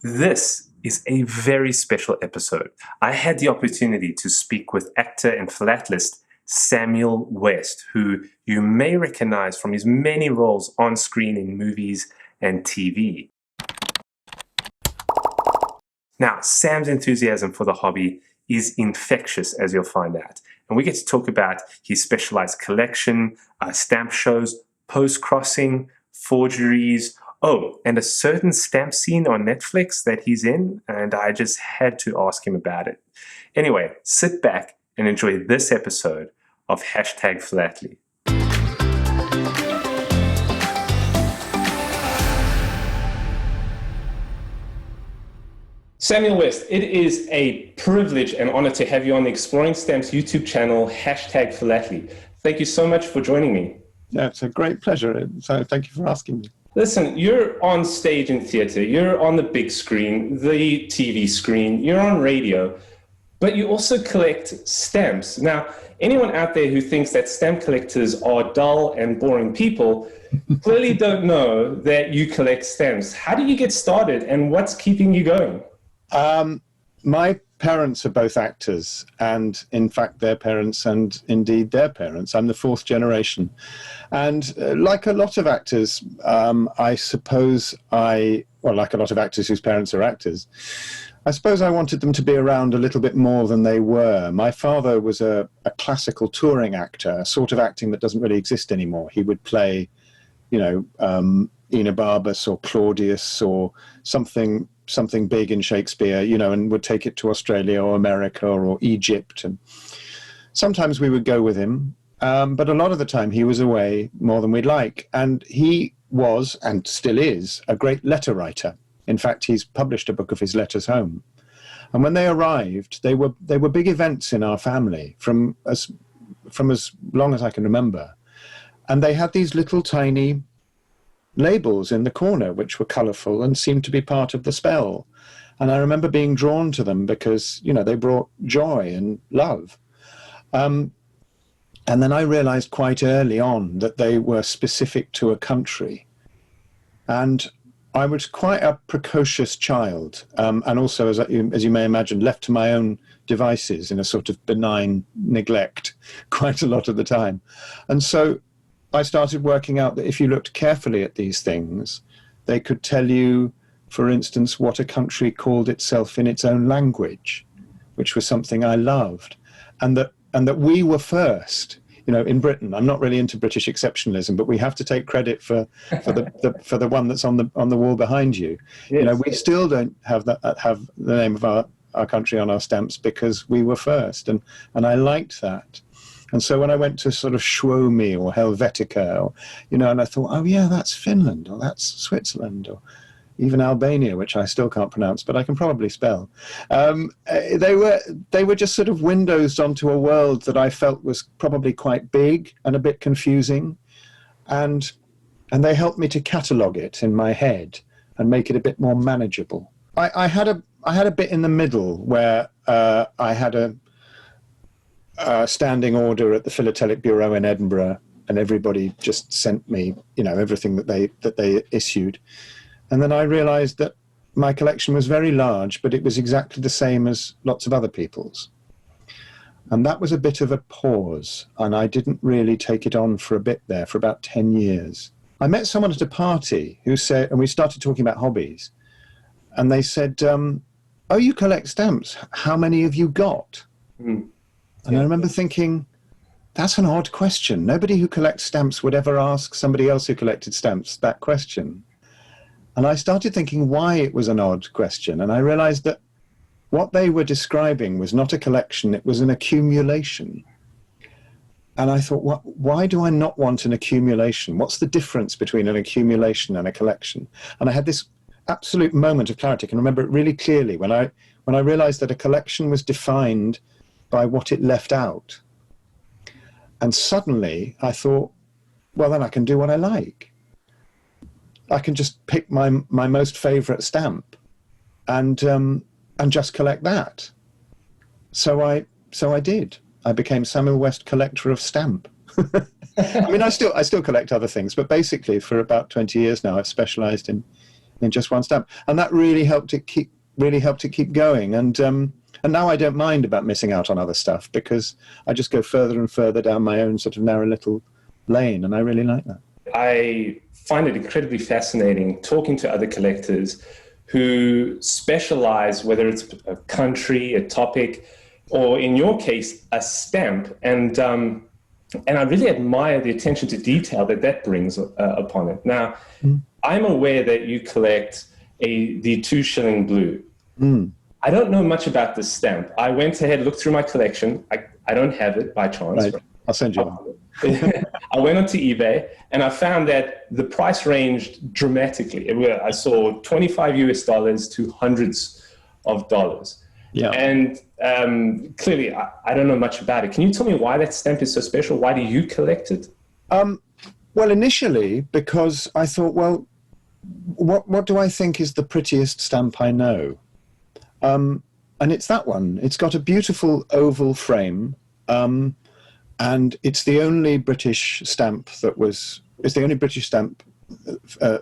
This is a very special episode. I had the opportunity to speak with actor and philatelist Samuel West, who you may recognize from his many roles on screen in movies and TV. Now, Sam's enthusiasm for the hobby is infectious, as you'll find out. And we get to talk about his specialized collection, stamp shows, postcrossing, forgeries, and a certain stamp scene on Netflix that he's in, and I just had to ask him about it. Anyway, sit back and enjoy this episode of #Philately. Samuel West, it is a privilege and honor to have you on the Exploring Stamps YouTube channel, #Philately. Thank you so much for joining me. Yeah, it's a great pleasure. So thank you for asking me. Listen, you're on stage in theater, you're on the big screen, the TV screen, you're on radio, but you also collect stamps. Now, anyone out there who thinks that stamp collectors are dull and boring people clearly don't know that you collect stamps. How did you get started and what's keeping you going? My parents are both actors, and in fact their parents and indeed their parents. I'm the fourth generation. And like a lot of actors, I suppose like a lot of actors whose parents are actors, I suppose I wanted them to be around a little bit more than they were. My father was a classical touring actor, a sort of acting that doesn't really exist anymore. He would play, Enobarbus or Claudius or something big in Shakespeare, and would take it to Australia or America or Egypt. And sometimes we would go with him, but a lot of the time he was away more than we'd like. And he was, and still is, a great letter writer. In fact, he's published a book of his letters home. And when they arrived, they were big events in our family from as long as I can remember. And they had these little tiny labels in the corner which were colourful and seemed to be part of the spell. And I remember being drawn to them because, they brought joy and love. And then I realised quite early on that they were specific to a country. And I was quite a precocious child, and also, as you may imagine, left to my own devices in a sort of benign neglect quite a lot of the time. And so I started working out that if you looked carefully at these things, they could tell you, for instance, what a country called itself in its own language, which was something I loved, and that we were first. In Britain, I'm not really into British exceptionalism, but we have to take credit for the one that's on the wall behind you. Yes. We still don't have the name of our country on our stamps because we were first, and I liked that. And so when I went to sort of Suomi or Helvetica, and I thought, oh yeah, that's Finland, or that's Switzerland, or even Albania, which I still can't pronounce, but I can probably spell. They were just sort of windows onto a world that I felt was probably quite big and a bit confusing, and they helped me to catalogue it in my head and make it a bit more manageable. I had a bit in the middle where I had a standing order at the Philatelic Bureau in Edinburgh, and everybody just sent me, everything that they issued. And then I realized that my collection was very large, but it was exactly the same as lots of other people's. And that was a bit of a pause, and I didn't really take it on for a bit there, for about 10 years. I met someone at a party who said, and we started talking about hobbies, and they said, oh, you collect stamps. How many have you got? Mm. And I remember thinking, that's an odd question. Nobody who collects stamps would ever ask somebody else who collected stamps that question. And I started thinking why it was an odd question. And I realized that what they were describing was not a collection, it was an accumulation. And I thought, why do I not want an accumulation? What's the difference between an accumulation and a collection? And I had this absolute moment of clarity. I can remember it really clearly when I realized that a collection was defined by what it left out. And suddenly I thought, well, then I can do what I like. I can just pick my most favorite stamp and just collect that. So I did. I became Samuel West Collector of Stamp. I mean, I still collect other things, but basically for about 20 years now, I've specialized in just one stamp, and that really helped it keep going. And now I don't mind about missing out on other stuff, because I just go further and further down my own sort of narrow little lane, and I really like that. I find it incredibly fascinating talking to other collectors who specialize, whether it's a country, a topic, or in your case, a stamp. And I really admire the attention to detail that brings upon it. Now, I'm aware that you collect the 2 shilling blue. I don't know much about this stamp. I went ahead, looked through my collection. I don't have it by chance. Right. I'll send you one. I went onto eBay and I found that the price ranged dramatically. I saw $25 to hundreds of dollars. Yeah. And clearly, I don't know much about it. Can you tell me why that stamp is so special? Why do you collect it? Well, initially, because I thought, well, what do I think is the prettiest stamp I know? And it's that one. It's got a beautiful oval frame. And it's the only British stamp the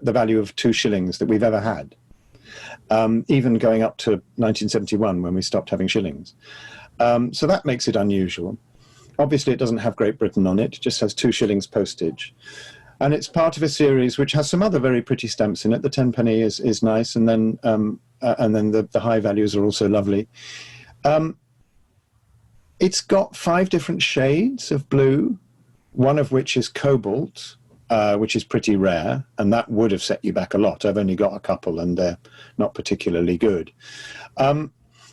value of 2 shillings that we've ever had. Even going up to 1971 when we stopped having shillings. So that makes it unusual. Obviously, it doesn't have Great Britain on it. It just has 2 shillings postage. And it's part of a series which has some other very pretty stamps in it. The 10-penny is nice, and then the high values are also lovely. It's got 5 different shades of blue, one of which is cobalt, which is pretty rare, and that would have set you back a lot. I've only got a couple, and they're not particularly good. And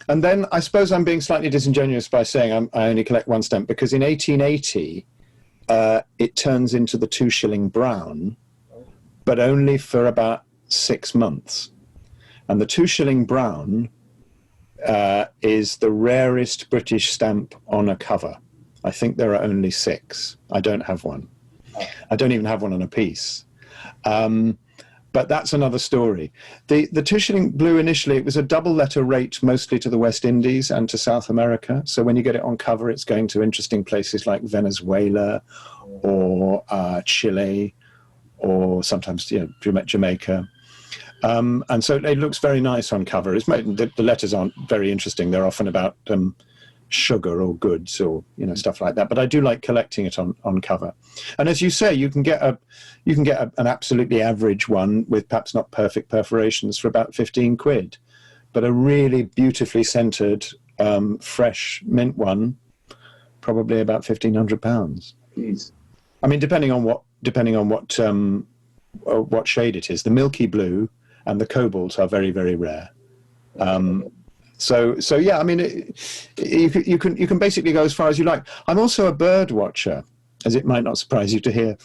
then I suppose I'm being slightly disingenuous by saying I only collect one stamp, because in 1880, it turns into the 2 shilling brown, but only for about 6 months. And the 2 shilling brown is the rarest British stamp on a cover. I think there are only 6. I don't have one. I don't even have one on a piece. But that's another story. The 2 shilling blue, initially, it was a double letter rate, mostly to the West Indies and to South America. So when you get it on cover, it's going to interesting places like Venezuela or Chile, or sometimes Jamaica. And so it looks very nice on cover. The letters aren't very interesting. They're often about sugar or goods or stuff like that. But I do like collecting it on cover. And as you say, you can get an absolutely average one with perhaps not perfect perforations for about 15 quid, but a really beautifully centered, fresh mint one, probably about £1,500. Jeez. I mean, depending on what shade it is. The milky blue and the cobalt are very, very rare. So yeah, I mean, you can basically go as far as you like. I'm also a bird watcher, as it might not surprise you to hear.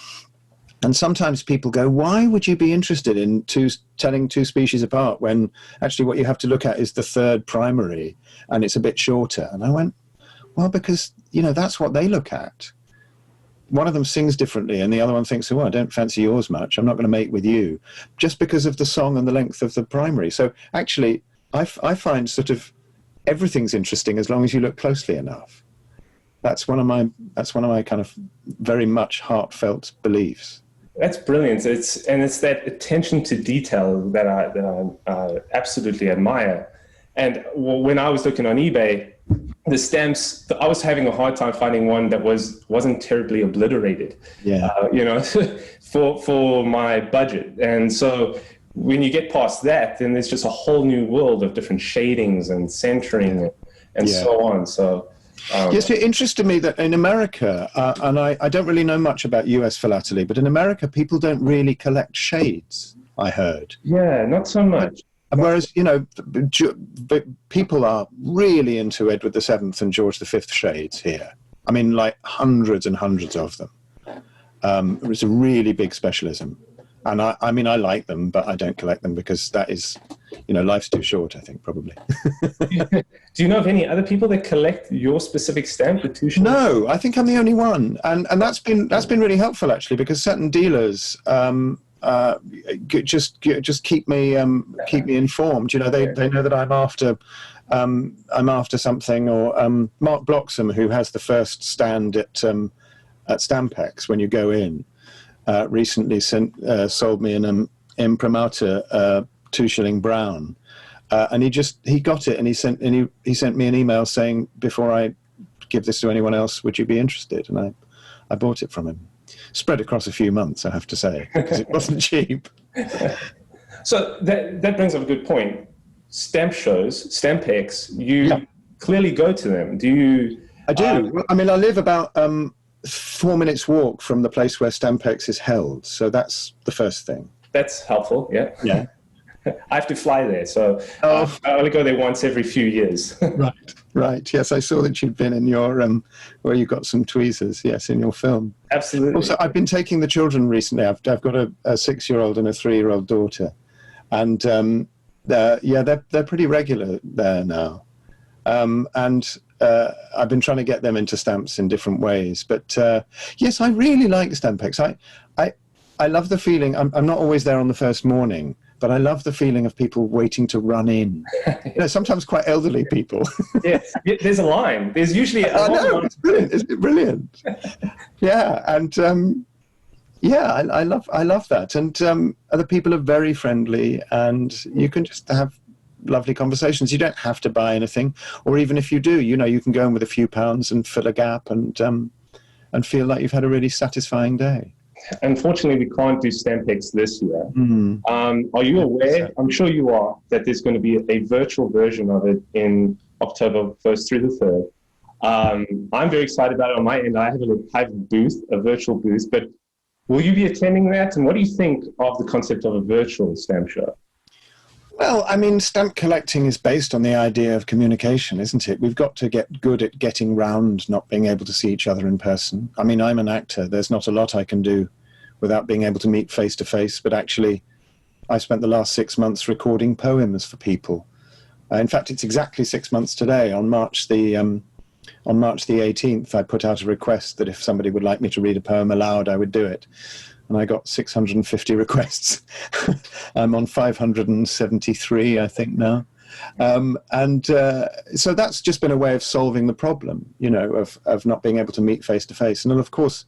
And sometimes people go, why would you be interested in telling 2 species apart when actually what you have to look at is the 3rd primary and it's a bit shorter? And I went, well, because, that's what they look at. One of them sings differently and the other one thinks, oh, I don't fancy yours much. I'm not going to mate with you, just because of the song and the length of the primary. So actually, I find sort of everything's interesting as long as you look closely enough. That's one of my kind of very much heartfelt beliefs. That's brilliant. It's that attention to detail that I absolutely admire. And when I was looking on eBay, the stamps, I was having a hard time finding one that wasn't terribly obliterated. Yeah. For my budget. And so when you get past that, then there's just a whole new world of different shadings and centering and so on. So yes, it interested me that in America, and I don't really know much about US philately, but in America, people don't really collect shades, I heard. Yeah, not so much. Whereas, people are really into Edward VII and George V shades here. I mean, like hundreds and hundreds of them. It's a really big specialism. And I mean, I like them, but I don't collect them because that is, life's too short, I think, probably. Do you know of any other people that collect your specific stamp, the 2 shillings? No, I think I'm the only one. And that's been really helpful, actually, because certain dealers just keep me informed. They know that I'm after something. Or Mark Bloxham, who has the first stand at Stampex when you go in, recently sold me an imprimatur 2-shilling brown. And he got it, and he sent me an email saying, before I give this to anyone else, would you be interested? And I bought it from him. Spread across a few months, I have to say, because it wasn't cheap. So that brings up a good point. Stamp shows, Stampex, you clearly go to them. Do you? I do. Well, I mean, I live about 4 minutes walk from the place where Stampex is held, so that's the first thing. That's helpful, yeah. Yeah. I have to fly there, so I only go there once every few years. Right. Yes, I saw that you'd been in your, where you got some tweezers, yes, in your film. Absolutely. Also, I've been taking the children recently. I've got a 6-year-old and a 3-year-old daughter. And, they're pretty regular there now. I've been trying to get them into stamps in different ways. But, yes, I really like Stampex. I love the feeling. I'm not always there on the first morning, but I love the feeling of people waiting to run in. Sometimes quite elderly people. Yes, there's a line. There's usually a line. It's brilliant. It's brilliant. Yeah, and I love that. And other people are very friendly, and you can just have lovely conversations. You don't have to buy anything, or even if you do, you can go in with a few pounds and fill a gap and feel like you've had a really satisfying day. Unfortunately, we can't do Stampex this year. Are you aware, I'm sure you are, that there's going to be a virtual version of it in October 1st through the 3rd? I'm very excited about it on my end. I have a booth, a virtual booth, but will you be attending that? And what do you think of the concept of a virtual stamp show? Well, I mean, stamp collecting is based on the idea of communication, isn't it? We've got to get good at getting round not being able to see each other in person. I mean, I'm an actor. There's not a lot I can do without being able to meet face to face. But actually, I spent the last 6 months recording poems for people. In fact, it's exactly 6 months today. On March the 18th, I put out a request that if somebody would like me to read a poem aloud, I would do it. And I got 650 requests. I'm on 573, I think, now. So that's just been a way of solving the problem, of not being able to meet face to face. And of course,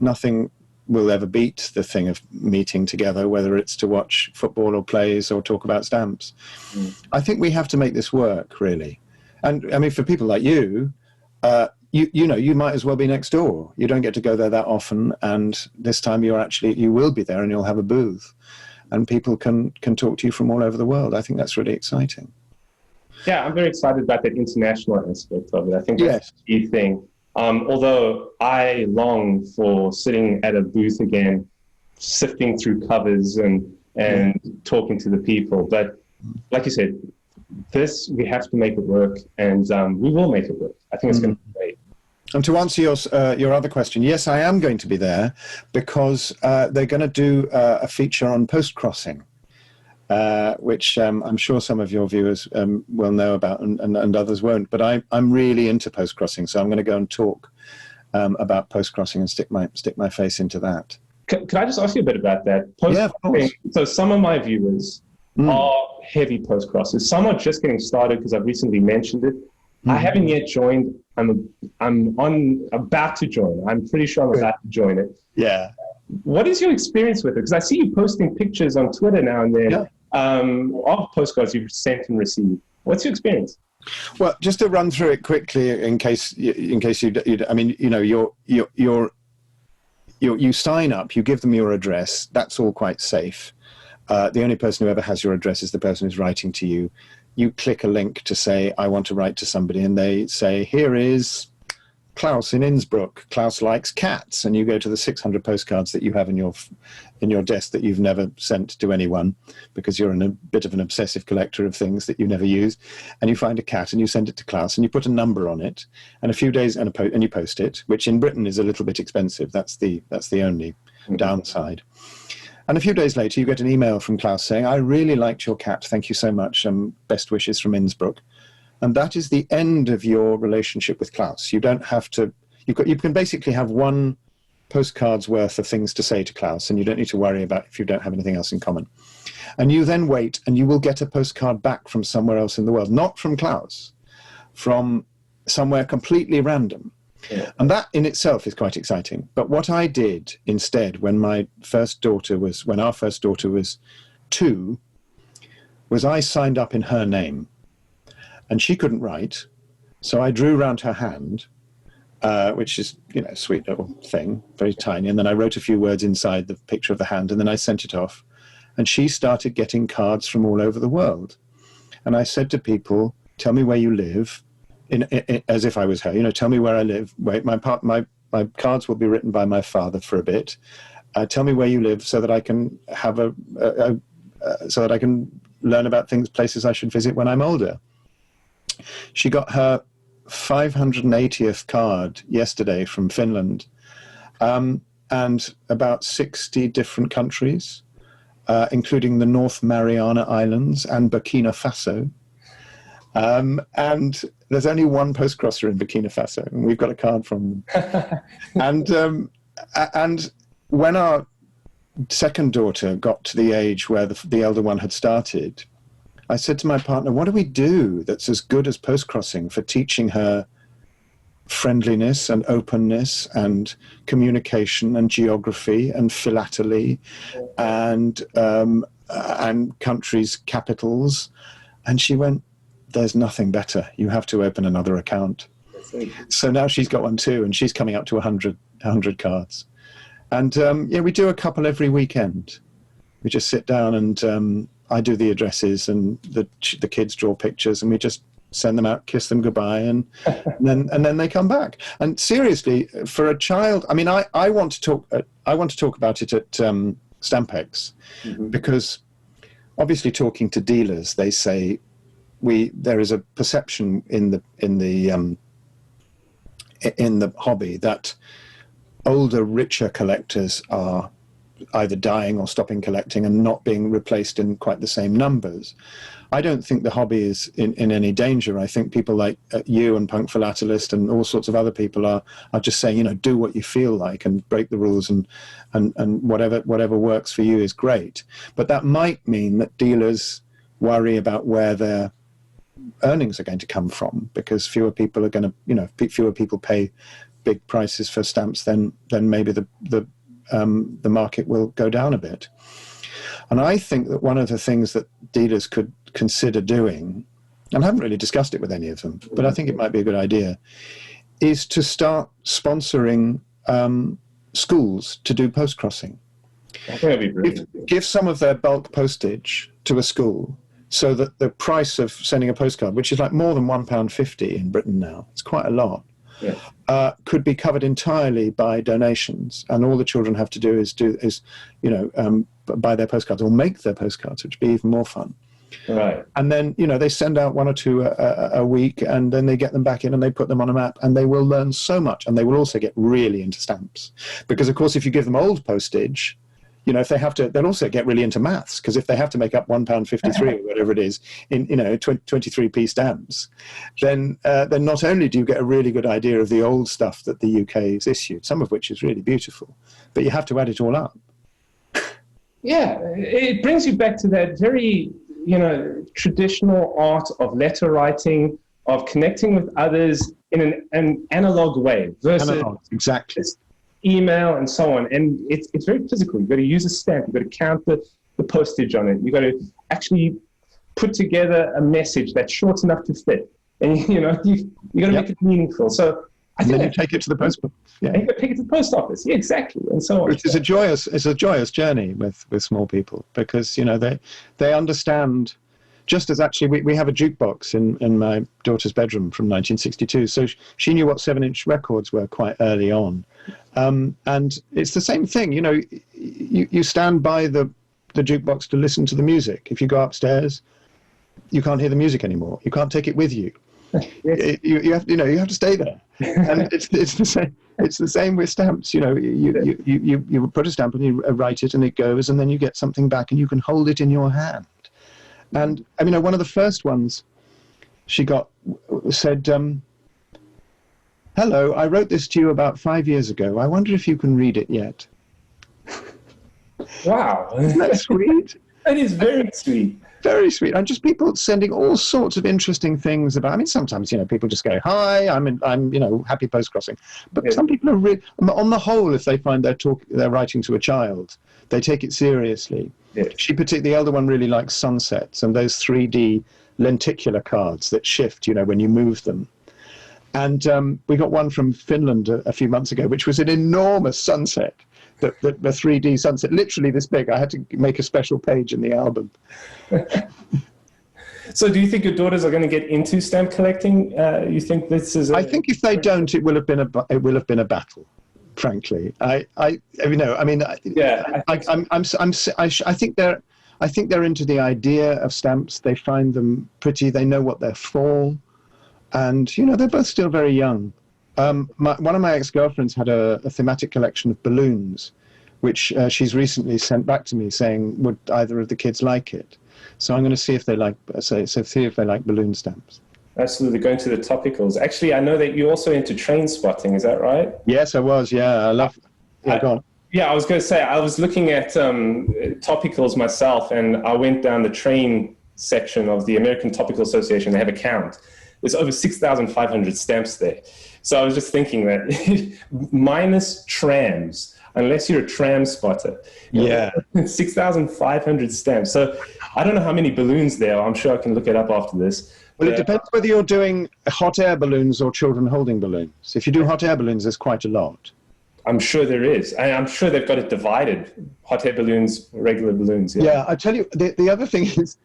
nothing will ever beat the thing of meeting together, whether it's to watch football or plays or talk about stamps. I think we have to make this work, really. And I mean, for people like you, you might as well be next door. You don't get to go there that often, and this time you will be there, and you'll have a booth, and people can talk to you from all over the world. I think that's really exciting. Yeah, I'm very excited about that international aspect of it. I think that's the key thing. Although I long for sitting at a booth again, sifting through covers and talking to the people. But like you said, we have to make it work, and we will make it work. I think it's going to be great. And to answer your other question, yes, I am going to be there because they're going to do a feature on postcrossing, which I'm sure some of your viewers will know about and others won't. But I'm really into postcrossing, so I'm going to go and talk about postcrossing and stick my face into that. Could I just ask you a bit about that? Yeah, of course. So some of my viewers are heavy postcrossers. Some are just getting started because I've recently mentioned it. I haven't yet joined. I'm about to join. I'm pretty sure I'm about to join it. Yeah. What is your experience with it? Because I see you posting pictures on Twitter now and then of postcards you've sent and received. What's your experience? Well, just to run through it quickly, in case you I mean, you sign up, you give them your address. That's all quite safe. The only person who ever has your address is the person who's writing to you. You click a link to say, I want to write to somebody, and they say, here is Klaus in Innsbruck. Klaus likes cats. And you go to the 600 postcards that you have in your desk that you've never sent to anyone because you're a bit of an obsessive collector of things that you never use. And you find a cat and you send it to Klaus and you put a number on it, and a few days and you post it, which in Britain is a little bit expensive. That's the only downside. And a few days later, you get an email from Klaus saying, I really liked your cat. Thank you so much. Best wishes from Innsbruck. And that is the end of your relationship with Klaus. You don't have to, you can basically have one postcard's worth of things to say to Klaus, and you don't need to worry about if you don't have anything else in common. And you then wait, and you will get a postcard back from somewhere else in the world, not from Klaus, from somewhere completely random. Yeah. And that in itself is quite exciting. But what I did instead when our first daughter was 2, was I signed up in her name, and she couldn't write, so I drew round her hand, which is, you know, a sweet little thing, very tiny, and then I wrote a few words inside the picture of the hand, and then I sent it off, and she started getting cards from all over the world. And I said to people, tell me where you live, as if I was her, you know, tell me where I live. Wait, my cards will be written by my father for a bit. Tell me where you live so that I can have so that I can learn about places I should visit when I'm older. She got her 580th card yesterday from Finland, and about 60 different countries, including the North Mariana Islands and Burkina Faso. And there's only one postcrosser in Burkina Faso, and we've got a card from them. And when our second daughter got to the age where the elder one had started, I said to my partner, what do we do that's as good as postcrossing for teaching her friendliness and openness and communication and geography and philately and countries' capitals? And she went, there's nothing better. You have to open another account. So now she's got one too, and she's coming up to 100 cards. And yeah, we do a couple every weekend. We just sit down and I do the addresses, and the kids draw pictures, and we just send them out, kiss them goodbye, and then they come back. And seriously, for a child, I mean, I want to talk about it at Stampex, because obviously talking to dealers, they say there is a perception in the hobby that older, richer collectors are either dying or stopping collecting and not being replaced in quite the same numbers. I don't think the hobby is in any danger. I think people like you and Punk Philatelist and all sorts of other people are just saying, you know, do what you feel like and break the rules, and whatever works for you is great. But that might mean that dealers worry about where their earnings are going to come from, because fewer people are going to, you know, fewer people pay big prices for stamps, then maybe the market will go down a bit. And I think that one of the things that dealers could consider doing, and I haven't really discussed it with any of them, but I think it might be a good idea, is to start sponsoring schools to do postcrossing. I think that'd be brilliant. Give some of their bulk postage to a school, so that the price of sending a postcard, which is like more than £1.50 in Britain now, it's quite a lot, could be covered entirely by donations, and all the children have to do is buy their postcards or make their postcards, which would be even more fun. Right. And then, you know, they send out one or two a week, and then they get them back in and they put them on a map, and they will learn so much, and they will also get really into stamps, because of course if you give them old postage, you know, if they have to, they'll also get really into maths, because if they have to make up £1.53 or whatever it is in, you know, 23p stamps, then not only do you get a really good idea of the old stuff that the UK has issued, some of which is really beautiful, but you have to add it all up. Yeah, it brings you back to that very, you know, traditional art of letter writing, of connecting with others in an analog way versus exactly. Email and so on. And it's very physical. You've got to use a stamp. You've got to count the postage on it. You've got to actually put together a message that's short enough to fit. And, you know, you got to make it meaningful. So and then you take it to the post office. Yeah. And you got to take it to the post office. Yeah, exactly. And so on. Which is a joyous journey with small people, because, you know, they understand. Just as actually we have a jukebox in my daughter's bedroom from 1962, so she knew what 7-inch records were quite early on, and it's the same thing. You know, you stand by the jukebox to listen to the music. If you go upstairs, you can't hear the music anymore. You can't take it with you. Yes. You have to stay there, and it's the same. It's the same with stamps. You know, you put a stamp and you write it, and it goes, and then you get something back, and you can hold it in your hand. And I mean, one of the first ones she got said, "Hello, I wrote this to you about 5 years ago. I wonder if you can read it yet." Wow, isn't that sweet? That is very sweet. Very sweet. And just people sending all sorts of interesting things about. I mean, sometimes, you know, people just go, "Hi, I'm you know, happy postcrossing." But some people are really, on the whole, if they find they're writing to a child, They take it seriously. Yes. The elder one really likes sunsets and those 3D lenticular cards that shift, when you move them. And we got one from Finland a few months ago, which was an enormous sunset, the 3D sunset, literally this big. I had to make a special page in the album. So do you think your daughters are going to get into stamp collecting? You think this is? I think if they don't, it will have been a battle. Frankly, I think they're into the idea of stamps. They find them pretty. They know what they're for, and they're both still very young. One of my ex-girlfriends had a thematic collection of balloons, which she's recently sent back to me saying, would either of the kids like it? So I'm going to see if they like balloon stamps. Absolutely, going to the topicals. Actually, I know that you're also into train spotting. Is that right? Yes, I was. Yeah, I love. Yeah, go on. Yeah, I was going to say, I was looking at topicals myself, and I went down the train section of the American Topical Association. They have a count. There's over 6,500 stamps there. So I was just thinking that minus trams, unless you're a tram spotter, 6,500 stamps. So I don't know how many balloons there are. I'm sure I can look it up after this. Well, it depends whether you're doing hot air balloons or children holding balloons. If you do hot air balloons, there's quite a lot. I'm sure there is. I'm sure they've got it divided. Hot air balloons, regular balloons. Yeah, I tell you, the other thing is,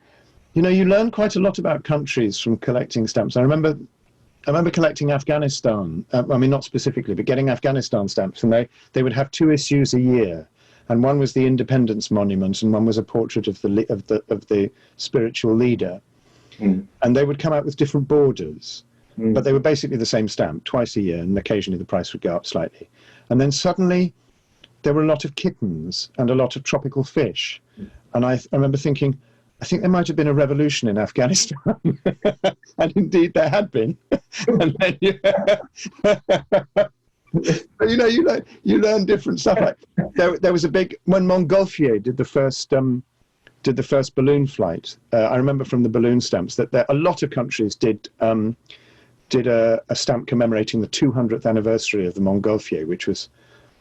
you learn quite a lot about countries from collecting stamps. I remember collecting Afghanistan. Not specifically, but getting Afghanistan stamps, and they would have 2 issues a year, and one was the Independence Monument, and one was a portrait of the spiritual leader. Mm. And they would come out with different borders, but they were basically the same stamp twice a year, and occasionally the price would go up slightly. And then suddenly there were a lot of kittens and a lot of tropical fish. And I remember thinking, I think there might have been a revolution in Afghanistan. And indeed there had been. And then you learn different stuff. Like there was when Montgolfier did the first balloon flight. I remember from the balloon stamps that a lot of countries did a stamp commemorating the 200th anniversary of the Montgolfier, which was,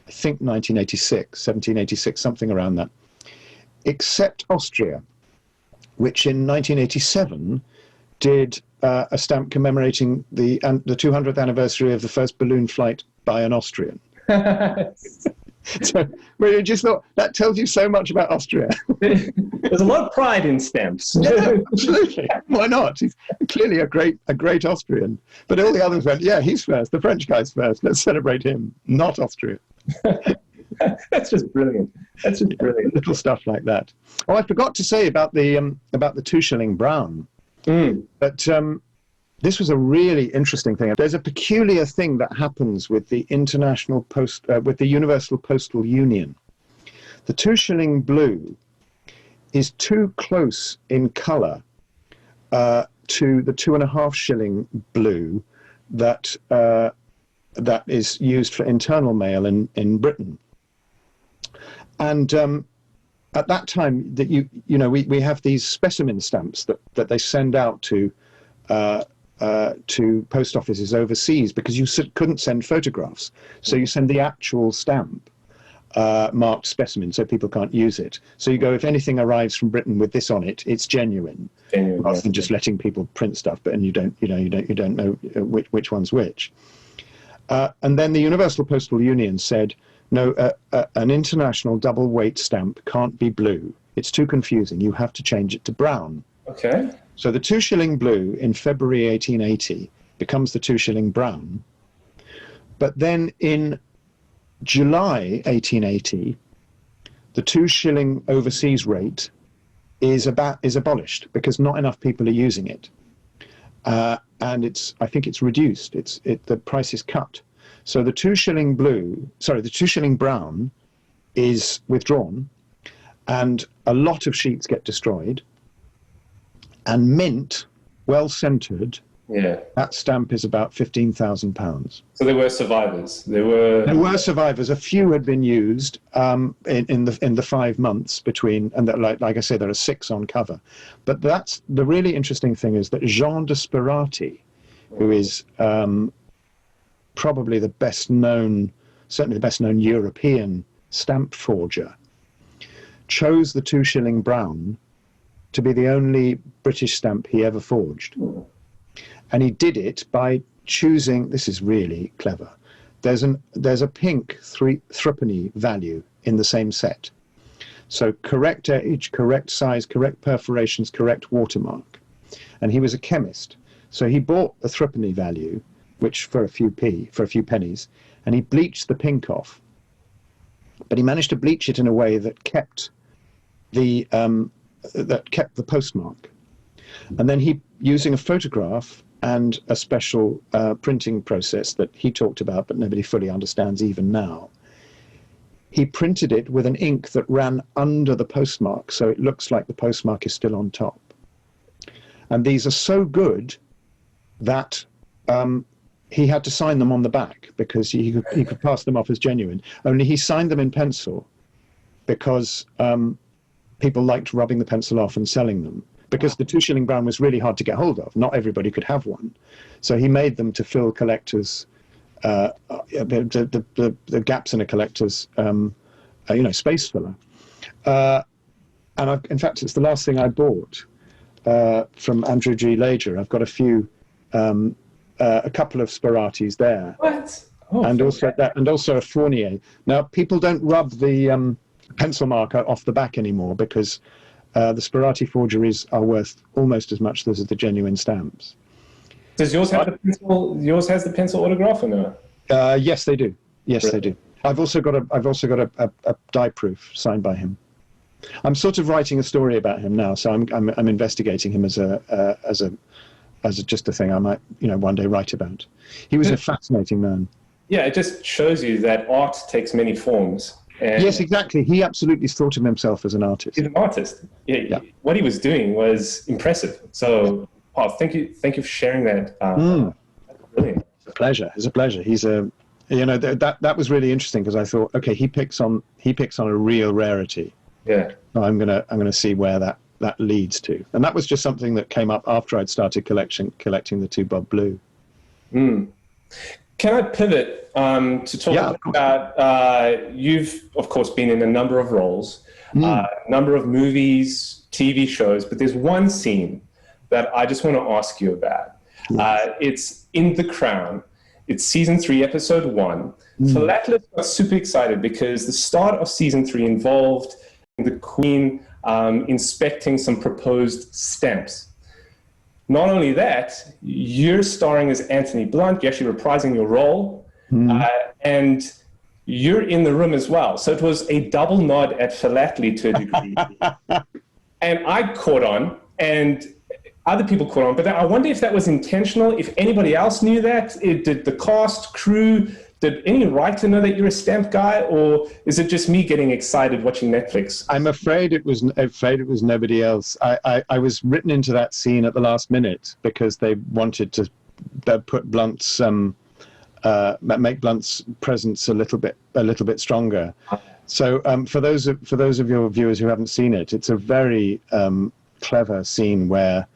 I think, 1786, something around that. Except Austria, which in 1987 did a stamp commemorating the 200th anniversary of the first balloon flight by an Austrian. So we just thought that tells you so much about Austria. There's a lot of pride in stamps. Yeah, absolutely. Why not? He's clearly a great Austrian. But all the others went, yeah, he's first. The French guy's first. Let's celebrate him, not Austria. That's just brilliant. That's just brilliant. Little stuff like that. Oh, I forgot to say about the 2 shilling brown. But this was a really interesting thing. There's a peculiar thing that happens with the with the Universal Postal Union. The 2 shilling blue is too close in colour to the 2.5 shilling blue that is used for internal mail in Britain. And at that time, that we have these specimen stamps that they send out to post offices overseas, because you couldn't send photographs. So you send the actual stamp, marked specimen, so people can't use it. So you go, if anything arrives from Britain with this on it, it's genuine, rather than just letting people print stuff, but you don't know which one's which. And then the Universal Postal Union said, no, an international double weight stamp can't be blue. It's too confusing. You have to change it to brown. Okay. So the 2 shilling blue in February 1880 becomes the 2 shilling brown. But then in July 1880, the 2 shilling overseas rate is abolished because not enough people are using it. And I think it's reduced. The price is cut. So the 2 shilling the 2 shilling brown is withdrawn, and a lot of sheets get destroyed. And mint, well centred, that stamp is about £15,000. So there were survivors. There were survivors. A few had been used in the 5 months between, and that, like I say, there are 6 on cover. But that's the really interesting thing, is that Jean de Sperati, who is probably certainly the best known European stamp forger, chose the 2-shilling brown to be the only British stamp he ever forged. And he did it by choosing, this is really clever, there's a pink threepenny value in the same set. So correct age, correct size, correct perforations, correct watermark. And he was a chemist. So he bought the threepenny value, which for a few pennies, and he bleached the pink off. But he managed to bleach it in a way that kept the postmark. And then he, using a photograph and a special printing process that he talked about, but nobody fully understands even now, he printed it with an ink that ran under the postmark, so it looks like the postmark is still on top. And these are so good that he had to sign them on the back because he could pass them off as genuine. Only he signed them in pencil because people liked rubbing the pencil off and selling them. Because the 2-shilling brown was really hard to get hold of. Not everybody could have one. So he made them to fill collectors' the gaps in a collector's space filler. And in fact, it's the last thing I bought from Andrew G. Lager. I've got a couple of Speratis there. What? Oh, and also a Fournier. Now, people don't rub the pencil marker off the back anymore because the Sperati forgeries are worth almost as much as the genuine stamps. Does yours have the pencil? Yours has the pencil autograph or no? Yes, they do. Yes, really? They do. I've also got a die proof signed by him. I'm sort of writing a story about him now, so I'm investigating him as just a thing I might one day write about. He was a fascinating man. Yeah, it just shows you that art takes many forms. And yes, exactly. He absolutely thought of himself as an artist. He's an artist. Yeah. What he was doing was impressive. So, thank you for sharing that. That's brilliant. It's a pleasure. It's a pleasure. He's that was really interesting because I thought, okay, he picks on a real rarity. Yeah. I'm gonna see where that leads to, and that was just something that came up after I'd started collecting the 2 Bob Blue. Can I pivot to talk about, you've, of course, been in a number of roles, number of movies, TV shows, but there's one scene that I just want to ask you about. Yes. It's in The Crown. It's season 3, episode 1. Philatelist got super excited because the start of season 3 involved the Queen inspecting some proposed stamps. Not only that, you're starring as Anthony Blunt, you're actually reprising your role, and you're in the room as well. So it was a double nod at philately to a degree. And I caught on, and other people caught on, but I wonder if that was intentional, if anybody else knew that. Did the cast, crew, did any writer know that you're a stamp guy, or is it just me getting excited watching Netflix? I'm afraid it was nobody else. I was written into that scene at the last minute because they wanted to put Blunt's make Blunt's presence a little bit stronger. So for those of your viewers who haven't seen it, it's a very clever scene where,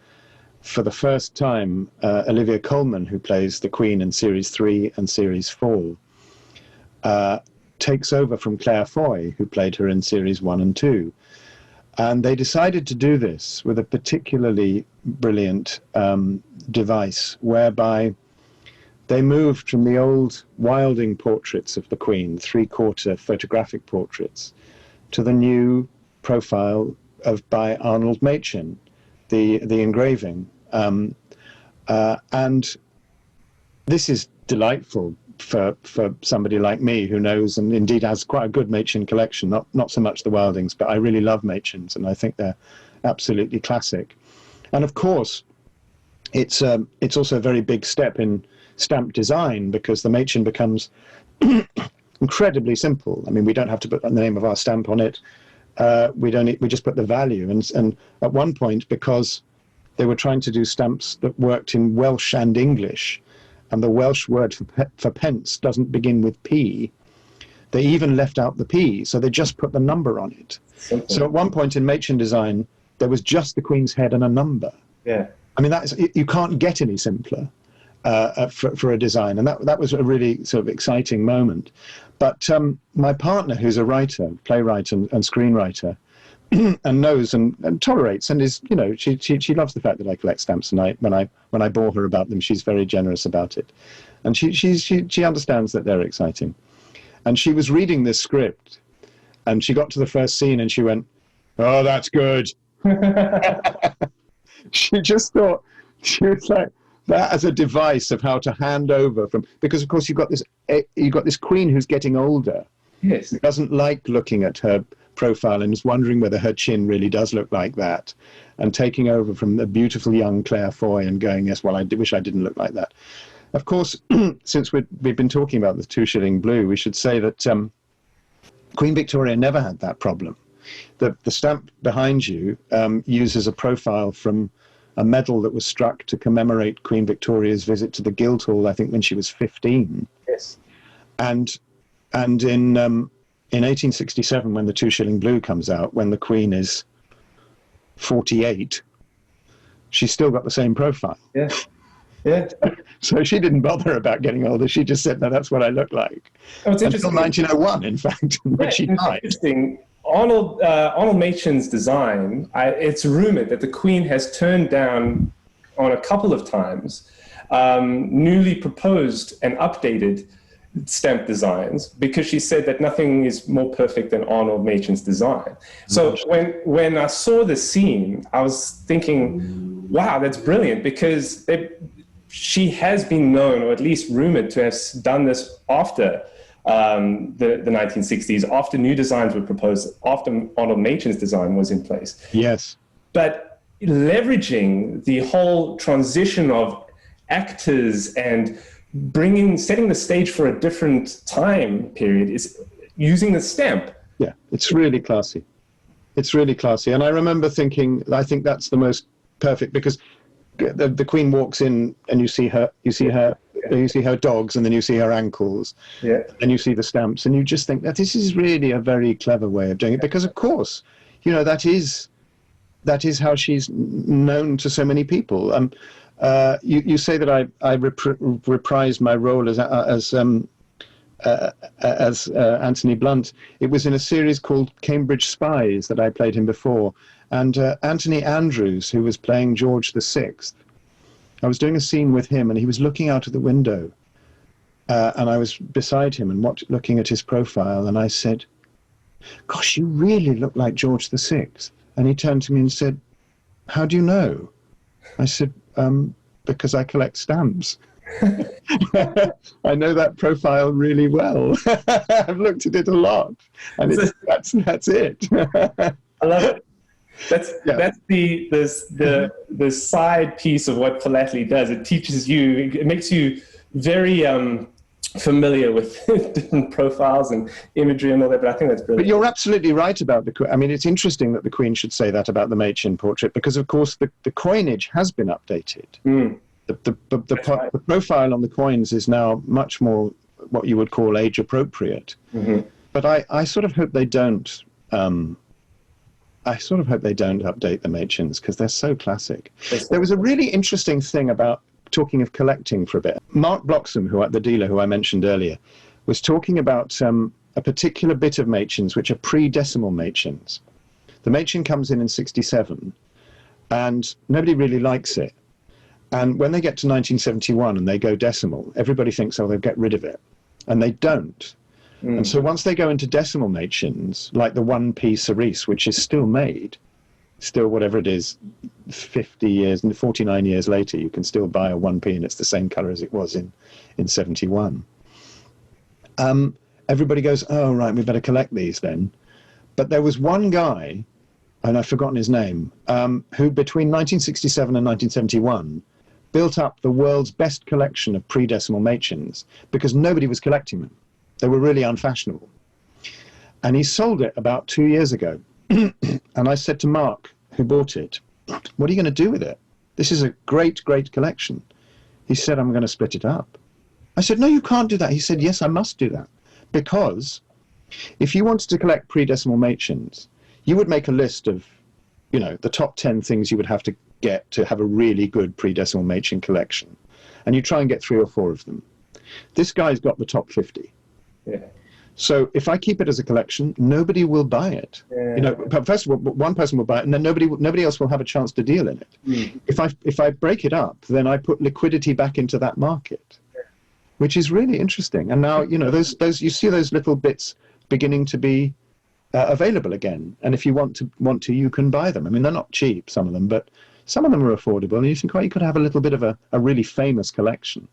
for the first time, Olivia Colman, who plays the Queen in Series 3 and Series 4, takes over from Claire Foy, who played her in Series 1 and 2. And they decided to do this with a particularly brilliant device, whereby they moved from the old Wilding portraits of the Queen, 3/4 photographic portraits, to the new profile by Arnold Machin, the engraving. And this is delightful for somebody like me who knows and indeed has quite a good Machin collection, not so much the Wildings, but I really love Machins and I think they're absolutely classic. And of course, it's also a very big step in stamp design because the Machin becomes incredibly simple. I mean, we don't have to put the name of our stamp on it. We just put the value. And at one point, because they were trying to do stamps that worked in Welsh and English, and the Welsh word for pence doesn't begin with P, they even left out the P, so they just put the number on it. Simple. So at one point in Machin design, there was just the Queen's head and a number. Yeah. I mean, you can't get any simpler for a design, and that was a really sort of exciting moment. But my partner, who's a writer, playwright and screenwriter, and knows and tolerates and is, you know, she loves the fact that I collect stamps, and when I bore her about them, she's very generous about it, and she understands that they're exciting. And she was reading this script, and she got to the first scene, and she went, "Oh, that's good." She just thought, she was like, that as a device of how to hand over from, because of course you've got this queen who's getting older. Yes. Who doesn't like looking at her profile and is wondering whether her chin really does look like that, and taking over from the beautiful young Claire Foy and going, yes, well, I wish I didn't look like that. Of course, since we've been talking about the 2 shilling blue, we should say that Queen Victoria never had that problem. The stamp behind you uses a profile from a medal that was struck to commemorate Queen Victoria's visit to the Guildhall, I think, when she was 15. Yes. And in 1867, when the 2 shilling blue comes out, when the Queen is 48, she's still got the same profile. Yeah. Yeah. So she didn't bother about getting older. She just said, no, that's what I look like. Oh, it's until 1901, in fact, when she died. Interesting. Arnold Machin's design, it's rumored that the Queen has turned down on a couple of times newly proposed and updated stamp designs, because she said that nothing is more perfect than Arnold Machin's design. So when I saw the scene, I was thinking, wow, that's brilliant, because she has been known, or at least rumored to have done this after the 1960s, after new designs were proposed, after Arnold Machin's design was in place. Yes. But leveraging the whole transition of actors and setting the stage for a different time period is using the stamp. Yeah, it's really classy. It's really classy. And I remember thinking, I think that's the most perfect, because the Queen walks in and you see her dogs, and then you see her ankles, and you see the stamps, and you just think that this is really a very clever way of doing it, because of course, you know, that is how she's known to so many people. You say that I reprised my role as Anthony Blunt. It was in a series called Cambridge Spies that I played him before. And Anthony Andrews, who was playing George VI, I was doing a scene with him, and he was looking out of the window. And I was beside him and looking at his profile, and I said, "Gosh, you really look like George VI." And he turned to me and said, "How do you know?" I said, "Because I collect stamps." I know that profile really well. I've looked at it a lot, and that's it. I love it. That's the side piece of what philately does. It teaches you, it makes you very familiar with different profiles and imagery and all that, but I think that's brilliant. But you're absolutely right about the Queen. I mean, it's interesting that the Queen should say that about the Machin portrait, because of course the coinage has been updated. The profile on the coins is now much more what you would call age appropriate. But I sort of hope they don't update the Machins, because they're so classic. There was a really interesting thing about, talking of collecting for a bit. Mark Bloxham, the dealer who I mentioned earlier, was talking about a particular bit of Machins which are pre-decimal Machins. The Machin comes in 67, and nobody really likes it. And when they get to 1971 and they go decimal, everybody thinks, oh, they'll get rid of it. And they don't. And so once they go into decimal Machins, like the 1p cerise, which is still made, still whatever it is, 49 years later, you can still buy a 1p and it's the same color as it was in 71. Everybody goes, oh, right, we better collect these then. But there was one guy, and I've forgotten his name, who between 1967 and 1971 built up the world's best collection of pre-decimal Machins, because nobody was collecting them. They were really unfashionable. And he sold it about 2 years ago. And I said to Mark, who bought it, what are you going to do with it? This is a great, great collection. He said, I'm going to split it up. I said, no, you can't do that. He said, yes, I must do that. Because if you wanted to collect pre-decimal Machins, you would make a list of, you know, the top 10 things you would have to get to have a really good pre-decimal Machin collection. And you try and get 3 or 4 of them. This guy's got the top 50. Yeah. So if I keep it as a collection, nobody will buy it. Yeah. You know, but first of all, one person will buy it, and then nobody else will have a chance to deal in it. Mm. If I break it up, then I put liquidity back into that market, which is really interesting. And now, you know, those you see those little bits beginning to be available again. And if you want to, you can buy them. I mean, they're not cheap, some of them, but some of them are affordable. And you think, oh, you could have a little bit of a really famous collection.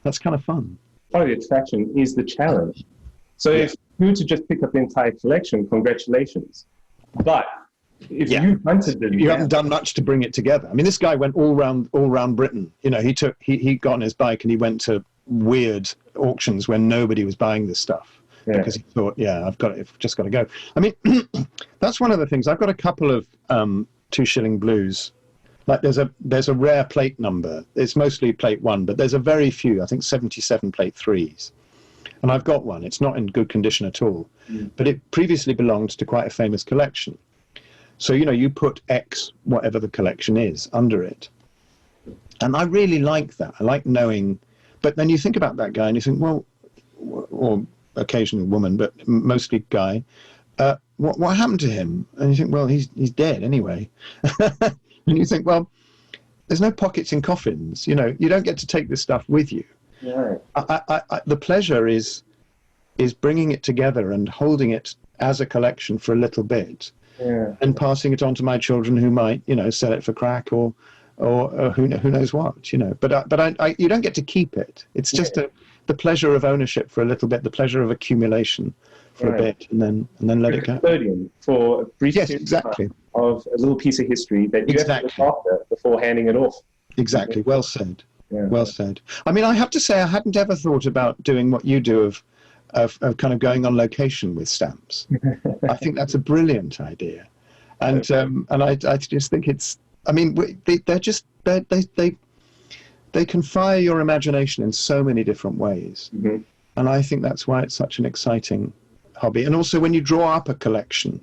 That's kind of fun. Part of the attraction is the challenge. So if you were to just pick up the entire collection, congratulations. But if you hunted them, you haven't done much to bring it together. I mean, this guy went all round Britain. You know, he got on his bike and he went to weird auctions when nobody was buying this stuff because he thought, I've just got to go. I mean, that's one of the things. I've got a couple of 2 shilling blues. Like there's a rare plate number. It's mostly plate 1, but there's a very few. I think 77 plate 3s. And I've got one. It's not in good condition at all, but it previously belonged to quite a famous collection. So, you know, you put X, whatever the collection is, under it. And I really like that. I like knowing, but then you think about that guy and you think, well, or occasionally woman, but mostly guy, what happened to him? And you think, well, he's dead anyway. And you think, well, there's no pockets in coffins. You know, you don't get to take this stuff with you. Right. The pleasure is bringing it together and holding it as a collection for a little bit, and passing it on to my children who might, you know, sell it for crack or who knows what, you know. But you don't get to keep it. It's just the pleasure of ownership for a little bit, the pleasure of accumulation for a bit, and then let it go. Custodian for a brief exactly. of a little piece of history that you have to look after before handing it off. Exactly. Well said. Yeah. Well said. I mean, I have to say, I hadn't ever thought about doing what you do of kind of going on location with stamps. I think that's a brilliant idea, and I just think it's. I mean, they can fire your imagination in so many different ways, and I think that's why it's such an exciting hobby. And also, when you draw up a collection,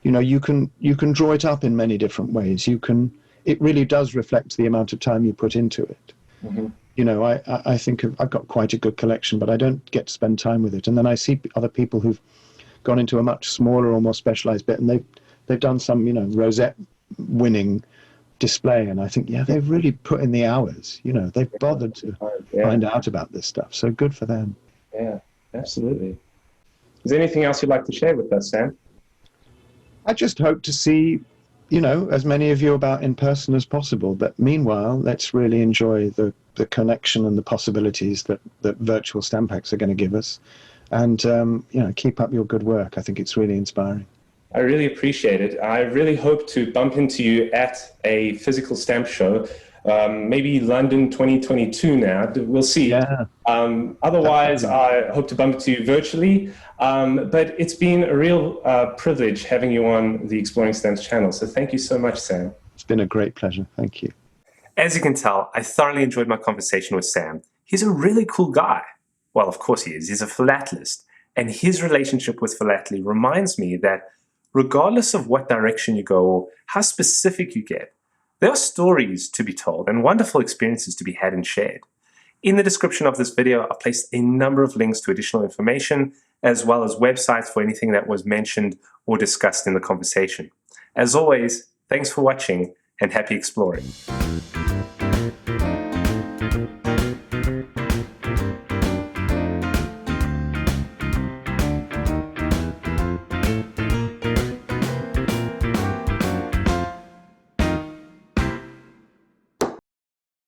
you know, you can draw it up in many different ways. It really does reflect the amount of time you put into it. You know, I think I've got quite a good collection, but I don't get to spend time with it. And then I see other people who've gone into a much smaller or more specialized bit, and they've done some, you know, rosette winning display, and I think, they've really put in the hours. You know, they've bothered to find out about this stuff. So good for them. Yeah, absolutely. Is there anything else you'd like to share with us, Sam? I just hope to see, you know, as many of you about in person as possible. But meanwhile, let's really enjoy the connection and the possibilities that virtual Stampex are going to give us. And, you know, keep up your good work. I think it's really inspiring. I really appreciate it. I really hope to bump into you at a physical stamp show, maybe London 2022 now. We'll see. Yeah. Otherwise, I hope to bump into you virtually. But it's been a real privilege having you on the Exploring Stamps channel. So thank you so much, Sam. It's been a great pleasure. Thank you. As you can tell, I thoroughly enjoyed my conversation with Sam. He's a really cool guy. Well, of course he is. He's a philatelist. And his relationship with philately reminds me that regardless of what direction you go or how specific you get, there are stories to be told and wonderful experiences to be had and shared. In the description of this video, I've placed a number of links to additional information, as well as websites for anything that was mentioned or discussed in the conversation. As always, thanks for watching and happy exploring.